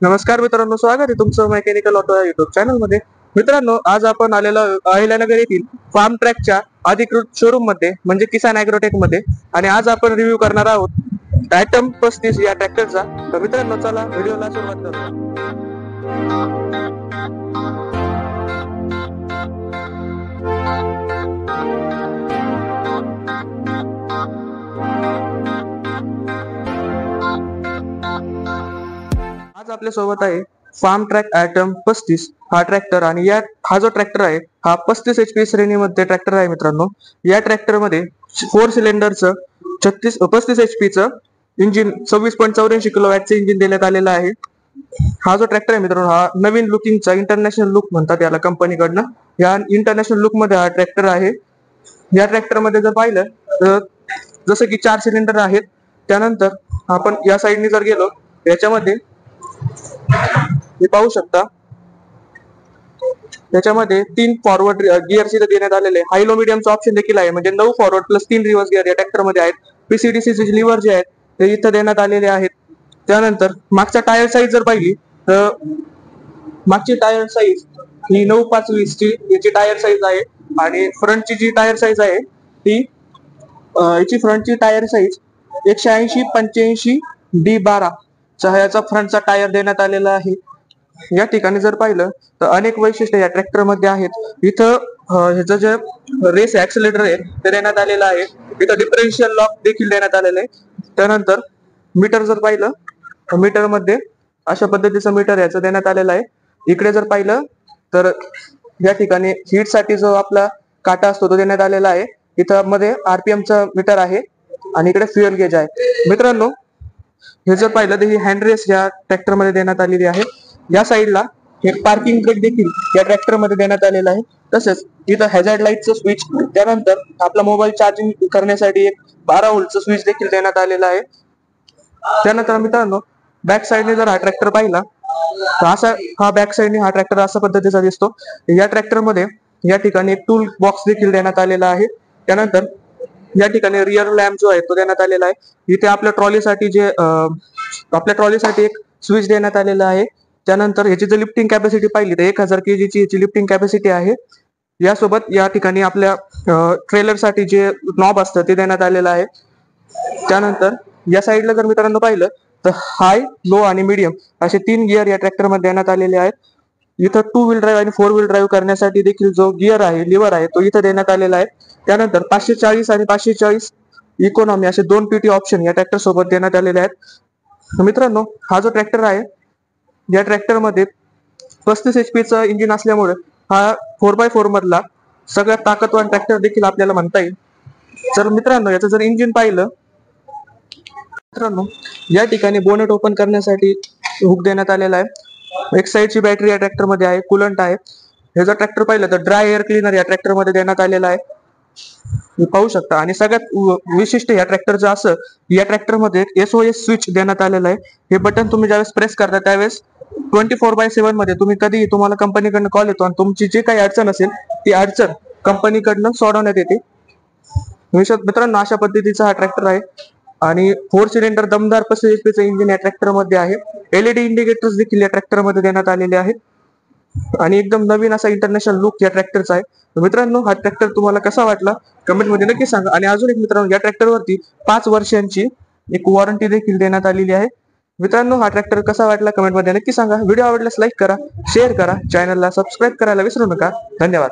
नमस्कार मित्रांनो, स्वागत आहे तुमचं मेकॅनिकल ऑटो या युट्यूब चॅनल मध्ये. मित्रांनो, आज आपण आलेलो अहिल्यानगर येथील फार्म ट्रॅकच्या अधिकृत शोरूम मध्ये म्हणजे किसान ॲग्रोटेक मध्ये. आणि आज आपण रिव्ह्यू करणार आहोत ॲटम 35 या ट्रॅक्टरचा. तर मित्रांनो, चला व्हिडिओला सुरुवात करूया. आज आपल्या सोबत आहे फार्म ट्रॅक ॲटम 35 हा ट्रॅक्टर. आणि हा जो ट्रॅक्टर आहे हा 35 HP श्रेणीमध्ये ट्रॅक्टर आहे. मित्रांनो, या ट्रॅक्टर मध्ये 4 सिलेंडरचं 35 HP इंजिन 26.84 किलोवॅटचं इंजिन देण्यात आलेलं आहे. हा जो ट्रॅक्टर आहे मित्रांनो, हा नवीन लुकिंगचा इंटरनॅशनल लुक म्हणतात याला कंपनीकडनं. या इंटरनॅशनल लुक मध्ये हा ट्रॅक्टर आहे. या ट्रॅक्टर मध्ये जर पाहिलं तर जसं की 4 सिलेंडर आहेत. त्यानंतर आपण या साईडने जर गेलो याच्यामध्ये हे पाहू शकता, त्याच्यामध्ये 3 फॉरवर्ड गिअर्स इथे देण्यात आलेले. हाय लो मीडियमचा ऑप्शन देखील आहे, म्हणजे 9 फॉरवर्ड प्लस 3 रिव्हर्स गिअर या ट्रॅक्टर मध्ये आहेत. PCDC लिव्हर जे आहेत ते इथं देण्यात आलेले आहेत. त्यानंतर मागच्या टायर साईज जर पाहिली तर मागची टायर साईज ही 9.520 ची याची टायर साईज आहे. आणि फ्रंटची जी टायर साईज आहे ती याची फ्रंटची टायर साईज 180/85 D12 याचा फ्रंटचा टायर देण्यात आलेला आहे. या ठिकाणी जर पाहिलं तर अनेक वैशिष्ट्ये या ट्रॅक्टर मध्ये आहेत. इथं ह्याचं जे रेस ऍक्सिलेटर आहे ते देण्यात आलेलं आहे. इथं डिफरन्शियल लॉक देखील देण्यात आलेलं आहे. त्यानंतर मीटर जर पाहिलं तर मीटर मध्ये अशा पद्धतीचं मीटर याचं देण्यात आलेलं आहे. इकडे जर पाहिलं तर या ठिकाणी हीट साठी जो आपला काटा असतो तो देण्यात आलेला आहे. इथं मध्ये RPM मीटर आहे आणि इकडे फ्युएल गेज आहे. मित्रांनो, हे जर पाहिलं तर ही हँडरेस या ट्रॅक्टर मध्ये देण्यात आलेली आहे. या साईडला एक पार्किंग ब्रेक देखील या ट्रॅक्टर मध्ये देण्यात आलेला आहे. तसेच इथं हॅझार्ड लाईटचं स्विच, त्यानंतर आपला मोबाईल चार्जिंग करण्यासाठी एक 12 व्होल्टचं स्विच देखील देण्यात आलेलं आहे. त्यानंतर मित्रांनो, बॅक साईडने जर हा ट्रॅक्टर पाहिला तर असा बॅक साईडने हा ट्रॅक्टर अशा पद्धतीचा दिसतो. या ट्रॅक्टर मध्ये या ठिकाणी एक टूल बॉक्स देखील देण्यात आलेला आहे. त्यानंतर या ठिकाणी रिअर लॅम्प जो आहे तो देण्यात आलेला आहे. इथे आपल्या ट्रॉलीसाठी एक स्विच देण्यात आलेला आहे. त्यानंतर ह्याची जर लिफ्टिंग कॅपॅसिटी पाहिली तर 1000 kg ची याची लिफ्टिंग कॅपॅसिटी आहे. यासोबत या ठिकाणी आपल्या ट्रेलर साठी जे नॉब असतं ते देण्यात आलेलं आहे. त्यानंतर या साईडला जर मित्रांनो पाहिलं तर हाय, लो आणि मीडियम असे 3 गिअर या ट्रॅक्टर मध्ये देण्यात आलेले आहेत. इथं 2 व्हील ड्राईव्ह आणि 4 व्हील ड्राईव्ह करण्यासाठी देखील जो गिअर आहे, लिव्हर आहे, तो इथं देण्यात आलेला आहे. त्यानंतर 540 आणि 540 इकॉनॉमी असे 2 PT ऑप्शन या ट्रॅक्टर सोबत देण्यात आलेले आहेत. मित्रांनो, हा जो ट्रॅक्टर आहे या ट्रॅक्टर मध्ये 35 HP इंजिन असल्यामुळे हा 4x4 मधला सगळ्यात ताकदवान ट्रॅक्टर देखील आपल्याला म्हणता येईल. तर मित्रांनो, याचं जर इंजिन पाहिलं मित्रांनो, या ठिकाणी बोनेट ओपन करण्यासाठी हुक देण्यात आलेला आहे. एक साईडची बॅटरी या ट्रॅक्टर मध्ये आहे, कुलंट आहे. हे जर ट्रॅक्टर पाहिलं तर ड्राय एअर क्लीनर या ट्रॅक्टर मध्ये देण्यात आलेला आहे, हे पाहू शकता. आणि सगळ्यात विशिष्ट या ट्रॅक्टरचं असं, या ट्रॅक्टर मध्ये SOS स्विच देण्यात आलेलं आहे. हे बटन तुम्ही ज्यावेळेस प्रेस करता त्यावेळेस 24/7 मध्ये तुम्हाला कंपनीकडनं कॉल येतो आणि तुमची जी काही अडचण असेल ती अडचण कंपनीकडनं सोडवण्यात येते. मित्रांनो, अशा पद्धतीचा हा ट्रॅक्टर आहे. आणि 4 सिलेंडर दमदार 35 HP इंजिन या ट्रॅक्टर मध्ये आहे. LED इंडिकेटर्स देखील या ट्रॅक्टर मध्ये देण्यात आलेले आहेत. आणि एकदम नवीन असा इंटरनॅशनल लुक या ट्रॅक्टरचा आहे. मित्रांनो, हा ट्रॅक्टर तुम्हाला कसा वाटला कमेंट मध्ये नक्की सांगा. आणि अजून एक मित्रांनो, या ट्रॅक्टरवरती 5 वर्षांची एक वॉरंटी देखील देण्यात आलेली आहे. मित्रांनो, हा ट्रॅक्टर कसा वाटला कमेंट मध्ये नक्की सांगा. व्हिडिओ आवडल्यास लाईक करा, शेअर करा, चॅनलला सबस्क्राईब करायला विसरू नका. धन्यवाद.